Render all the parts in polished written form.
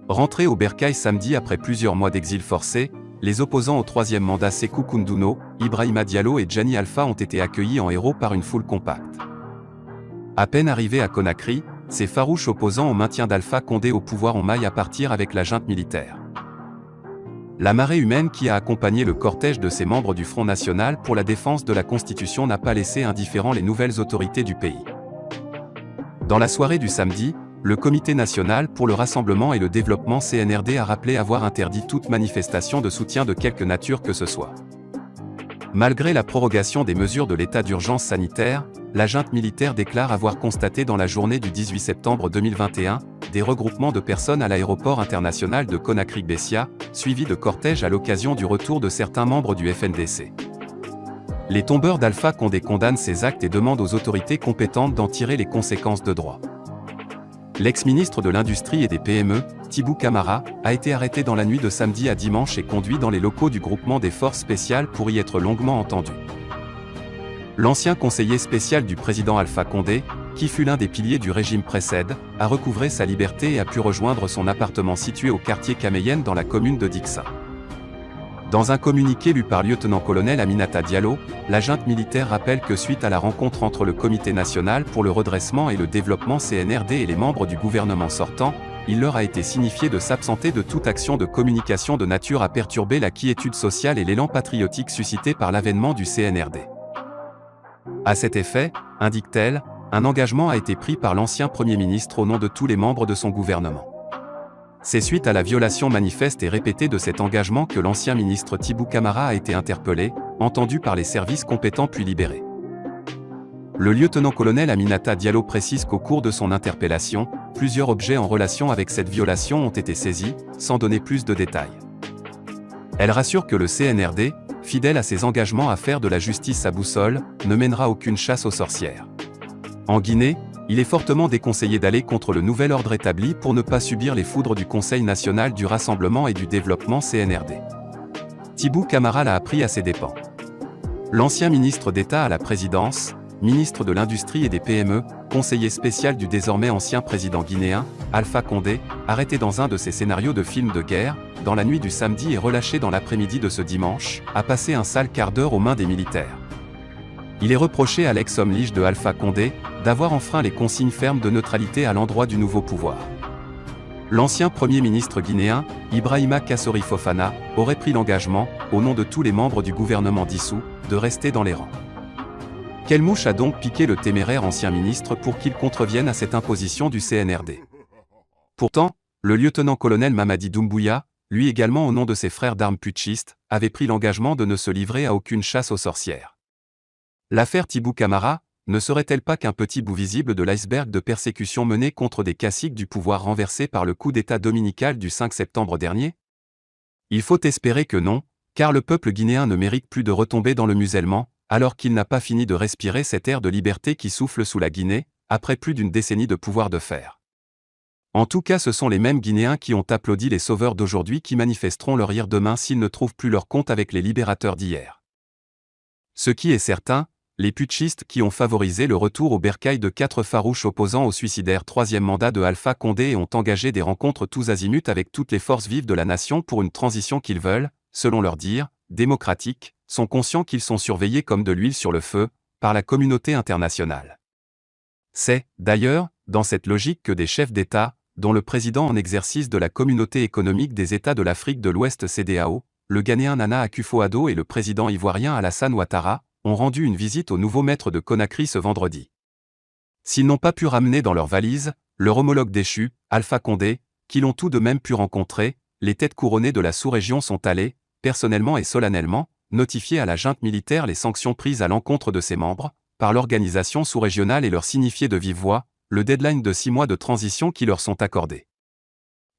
Rentrés au Bercail samedi après plusieurs mois d'exil forcé, les opposants au troisième mandat Sékou Koundouno, Ibrahima Diallo et Gianni Alpha ont été accueillis en héros par une foule compacte. À peine arrivés à Conakry, ces farouches opposants au maintien d'Alpha Condé au pouvoir ont maille à partir avec la junte militaire. La marée humaine qui a accompagné le cortège de ces membres du Front National pour la défense de la Constitution n'a pas laissé indifférents les nouvelles autorités du pays. Dans la soirée du samedi, le Comité national pour le rassemblement et le développement CNRD a rappelé avoir interdit toute manifestation de soutien de quelque nature que ce soit. Malgré la prorogation des mesures de l'état d'urgence sanitaire, la junte militaire déclare avoir constaté dans la journée du 18 septembre 2021, des regroupements de personnes à l'aéroport international de Conakry-Bessia, suivis de cortèges à l'occasion du retour de certains membres du FNDC. Les tombeurs d'Alpha Condé condamnent ces actes et demandent aux autorités compétentes d'en tirer les conséquences de droit. L'ex-ministre de l'Industrie et des PME, Thibou Camara, a été arrêté dans la nuit de samedi à dimanche et conduit dans les locaux du groupement des forces spéciales pour y être longuement entendu. L'ancien conseiller spécial du président Alpha Condé, qui fut l'un des piliers du régime précède, a recouvré sa liberté et a pu rejoindre son appartement situé au quartier Kameyenne dans la commune de Dixa. Dans un communiqué lu par lieutenant-colonel Aminata Diallo, la junte militaire rappelle que suite à la rencontre entre le Comité national pour le redressement et le développement CNRD et les membres du gouvernement sortant, il leur a été signifié de s'absenter de toute action de communication de nature à perturber la quiétude sociale et l'élan patriotique suscité par l'avènement du CNRD. À cet effet, indique-t-elle, un engagement a été pris par l'ancien Premier ministre au nom de tous les membres de son gouvernement. C'est suite à la violation manifeste et répétée de cet engagement que l'ancien ministre Thibou Camara a été interpellé, entendu par les services compétents puis libéré. Le lieutenant-colonel Aminata Diallo précise qu'au cours de son interpellation, plusieurs objets en relation avec cette violation ont été saisis, sans donner plus de détails. Elle rassure que le CNRD, fidèle à ses engagements à faire de la justice sa boussole, ne mènera aucune chasse aux sorcières. En Guinée, il est fortement déconseillé d'aller contre le nouvel ordre établi pour ne pas subir les foudres du Conseil national du rassemblement et du développement CNRD. Thibou Camara l'a appris à ses dépens. L'ancien ministre d'État à la présidence, ministre de l'Industrie et des PME, conseiller spécial du désormais ancien président guinéen, Alpha Condé, arrêté dans un de ses scénarios de films de guerre, dans la nuit du samedi et relâché dans l'après-midi de ce dimanche, a passé un sale quart d'heure aux mains des militaires. Il est reproché à l'ex-homme lige de Alpha Condé d'avoir enfreint les consignes fermes de neutralité à l'endroit du nouveau pouvoir. L'ancien Premier ministre guinéen, Ibrahima Kassori Fofana, aurait pris l'engagement, au nom de tous les membres du gouvernement dissous, de rester dans les rangs. Quelle mouche a donc piqué le téméraire ancien ministre pour qu'il contrevienne à cette imposition du CNRD? Pourtant, le lieutenant-colonel Mamadi Doumbouya, lui également au nom de ses frères d'armes putschistes, avait pris l'engagement de ne se livrer à aucune chasse aux sorcières. L'affaire Thibou Camara ne serait-elle pas qu'un petit bout visible de l'iceberg de persécutions menées contre des caciques du pouvoir renversés par le coup d'État dominical du 5 septembre dernier? Il faut espérer que non, car le peuple guinéen ne mérite plus de retomber dans le musellement, alors qu'il n'a pas fini de respirer cet air de liberté qui souffle sous la Guinée, après plus d'une décennie de pouvoir de fer. En tout cas, ce sont les mêmes Guinéens qui ont applaudi les sauveurs d'aujourd'hui qui manifesteront leur ire demain s'ils ne trouvent plus leur compte avec les libérateurs d'hier. Ce qui est certain, les putschistes qui ont favorisé le retour au bercail de 4 farouches opposants au suicidaire troisième mandat de Alpha Condé et ont engagé des rencontres tous azimuts avec toutes les forces vives de la nation pour une transition qu'ils veulent, selon leur dire, démocratique, sont conscients qu'ils sont surveillés comme de l'huile sur le feu, par la communauté internationale. C'est, d'ailleurs, dans cette logique que des chefs d'État, dont le président en exercice de la Communauté économique des États de l'Afrique de l'Ouest CEDEAO, le Ghanéen Nana Akufo-Addo et le président ivoirien Alassane Ouattara, ont rendu une visite au nouveau maître de Conakry ce vendredi. S'ils n'ont pas pu ramener dans leurs valises leur homologue déchu, Alpha Condé, qui l'ont tout de même pu rencontrer, les têtes couronnées de la sous-région sont allées, personnellement et solennellement, notifier à la junte militaire les sanctions prises à l'encontre de ses membres, par l'organisation sous-régionale et leur signifier de vive voix, le deadline de 6 mois de transition qui leur sont accordés.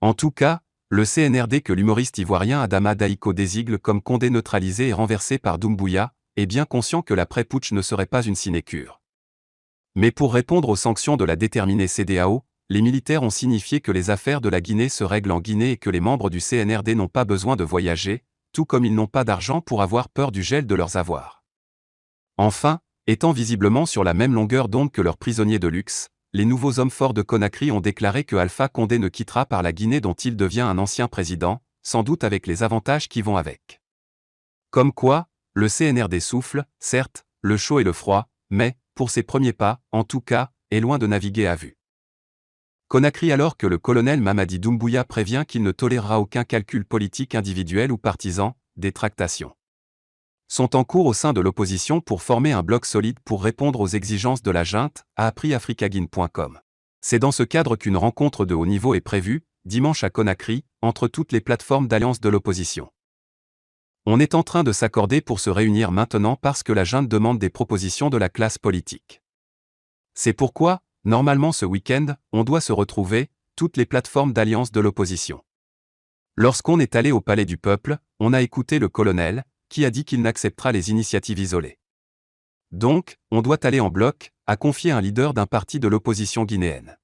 En tout cas, le CNRD que l'humoriste ivoirien Adama Daïko désigne comme Condé neutralisé et renversé par Doumbouya, est bien conscient que l'après-putsch ne serait pas une sinécure. Mais pour répondre aux sanctions de la déterminée CEDEAO, les militaires ont signifié que les affaires de la Guinée se règlent en Guinée et que les membres du CNRD n'ont pas besoin de voyager, tout comme ils n'ont pas d'argent pour avoir peur du gel de leurs avoirs. Enfin, étant visiblement sur la même longueur d'onde que leurs prisonniers de luxe, les nouveaux hommes forts de Conakry ont déclaré que Alpha Condé ne quittera pas la Guinée dont il devient un ancien président, sans doute avec les avantages qui vont avec. Comme quoi, le CNRD souffle, certes, le chaud et le froid, mais, pour ses premiers pas, en tout cas, est loin de naviguer à vue. Conakry alors que le colonel Mamadi Doumbouya prévient qu'il ne tolérera aucun calcul politique individuel ou partisan, des tractations sont en cours au sein de l'opposition pour former un bloc solide pour répondre aux exigences de la junte, a appris africaguine.com. C'est dans ce cadre qu'une rencontre de haut niveau est prévue, dimanche à Conakry, entre toutes les plateformes d'alliance de l'opposition. On est en train de s'accorder pour se réunir maintenant parce que la junte demande des propositions de la classe politique. C'est pourquoi, normalement ce week-end, on doit se retrouver, toutes les plateformes d'alliance de l'opposition. Lorsqu'on est allé au Palais du Peuple, on a écouté le colonel, qui a dit qu'il n'acceptera les initiatives isolées. Donc, on doit aller en bloc, a confié un leader d'un parti de l'opposition guinéenne.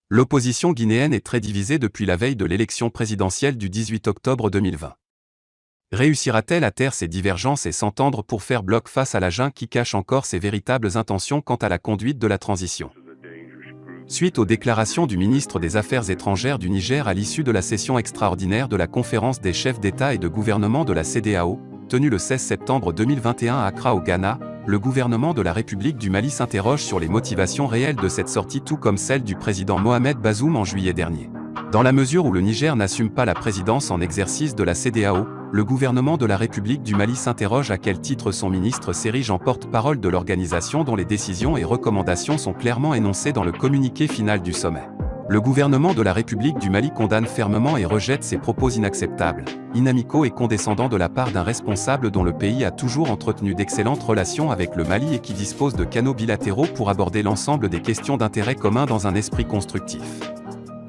L'opposition guinéenne est très divisée depuis la veille de l'élection présidentielle du 18 octobre 2020. Réussira-t-elle à taire ses divergences et s'entendre pour faire bloc face à la junte qui cache encore ses véritables intentions quant à la conduite de la transition? Suite aux déclarations du ministre des Affaires étrangères du Niger à l'issue de la session extraordinaire de la conférence des chefs d'État et de gouvernement de la CEDEAO, tenue le 16 septembre 2021 à Accra au Ghana, le gouvernement de la République du Mali s'interroge sur les motivations réelles de cette sortie tout comme celle du président Mohamed Bazoum en juillet dernier. Dans la mesure où le Niger n'assume pas la présidence en exercice de la CEDEAO, le gouvernement de la République du Mali s'interroge à quel titre son ministre s'érige en porte-parole de l'organisation dont les décisions et recommandations sont clairement énoncées dans le communiqué final du sommet. Le gouvernement de la République du Mali condamne fermement et rejette ces propos inacceptables, inamicaux et condescendants de la part d'un responsable dont le pays a toujours entretenu d'excellentes relations avec le Mali et qui dispose de canaux bilatéraux pour aborder l'ensemble des questions d'intérêt commun dans un esprit constructif.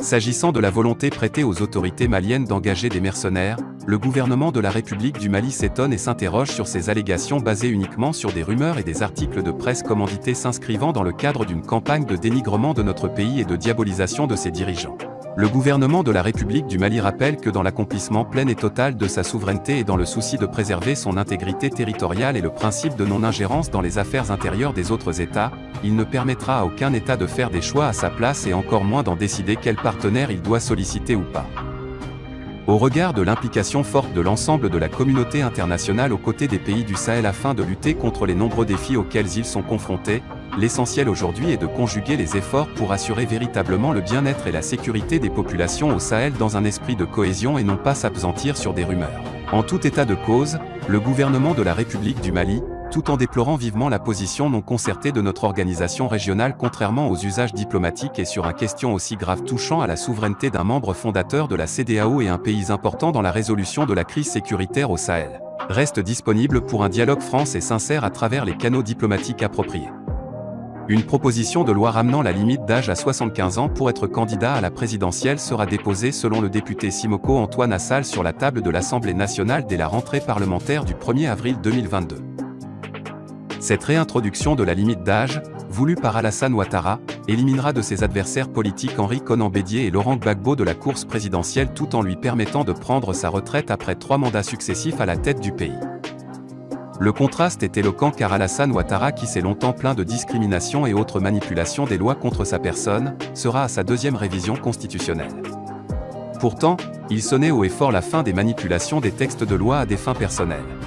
S'agissant de la volonté prêtée aux autorités maliennes d'engager des mercenaires, le gouvernement de la République du Mali s'étonne et s'interroge sur ces allégations basées uniquement sur des rumeurs et des articles de presse commandités s'inscrivant dans le cadre d'une campagne de dénigrement de notre pays et de diabolisation de ses dirigeants. Le gouvernement de la République du Mali rappelle que dans l'accomplissement plein et total de sa souveraineté et dans le souci de préserver son intégrité territoriale et le principe de non-ingérence dans les affaires intérieures des autres États, il ne permettra à aucun État de faire des choix à sa place et encore moins d'en décider quel partenaire il doit solliciter ou pas. Au regard de l'implication forte de l'ensemble de la communauté internationale aux côtés des pays du Sahel afin de lutter contre les nombreux défis auxquels ils sont confrontés, l'essentiel aujourd'hui est de conjuguer les efforts pour assurer véritablement le bien-être et la sécurité des populations au Sahel dans un esprit de cohésion et non pas s'appesantir sur des rumeurs. En tout état de cause, le gouvernement de la République du Mali, tout en déplorant vivement la position non concertée de notre organisation régionale contrairement aux usages diplomatiques et sur une question aussi grave touchant à la souveraineté d'un membre fondateur de la CEDEAO et un pays important dans la résolution de la crise sécuritaire au Sahel, reste disponible pour un dialogue franc et sincère à travers les canaux diplomatiques appropriés. Une proposition de loi ramenant la limite d'âge à 75 ans pour être candidat à la présidentielle sera déposée selon le député Simoko Antoine Assal sur la table de l'Assemblée nationale dès la rentrée parlementaire du 1er avril 2022. Cette réintroduction de la limite d'âge, voulue par Alassane Ouattara, éliminera de ses adversaires politiques Henri Konan Bédié et Laurent Gbagbo de la course présidentielle tout en lui permettant de prendre sa retraite après 3 mandats successifs à la tête du pays. Le contraste est éloquent car Alassane Ouattara, qui s'est longtemps plaint de discrimination et autres manipulations des lois contre sa personne, sera à sa 2e révision constitutionnelle. Pourtant, il sonnait haut et fort la fin des manipulations des textes de loi à des fins personnelles.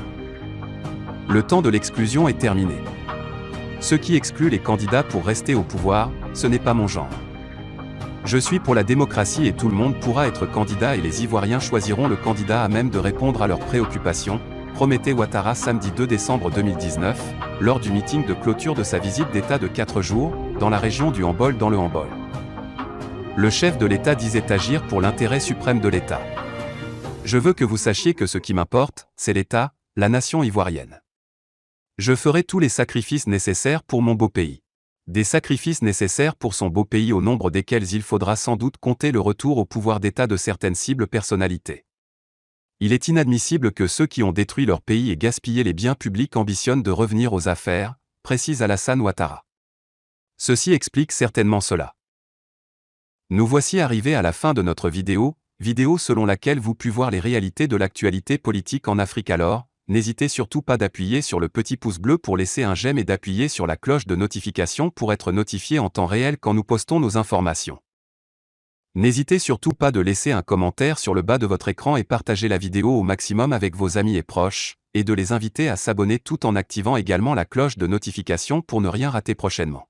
Le temps de l'exclusion est terminé. Ce qui exclut les candidats pour rester au pouvoir, ce n'est pas mon genre. Je suis pour la démocratie et tout le monde pourra être candidat et les Ivoiriens choisiront le candidat à même de répondre à leurs préoccupations, promettait Ouattara samedi 2 décembre 2019, lors du meeting de clôture de sa visite d'État de 4 jours, dans la région du Hambol dans le Hambol. Le chef de l'État disait agir pour l'intérêt suprême de l'État. Je veux que vous sachiez que ce qui m'importe, c'est l'État, la nation ivoirienne. Je ferai tous les sacrifices nécessaires pour mon beau pays. Des sacrifices nécessaires pour son beau pays au nombre desquels il faudra sans doute compter le retour au pouvoir d'État de certaines cibles personnalités. Il est inadmissible que ceux qui ont détruit leur pays et gaspillé les biens publics ambitionnent de revenir aux affaires, précise Alassane Ouattara. Ceci explique certainement cela. Nous voici arrivés à la fin de notre vidéo selon laquelle vous pûtes voir les réalités de l'actualité politique en Afrique alors, n'hésitez surtout pas d'appuyer sur le petit pouce bleu pour laisser un j'aime et d'appuyer sur la cloche de notification pour être notifié en temps réel quand nous postons nos informations. N'hésitez surtout pas de laisser un commentaire sur le bas de votre écran et partager la vidéo au maximum avec vos amis et proches, et de les inviter à s'abonner tout en activant également la cloche de notification pour ne rien rater prochainement.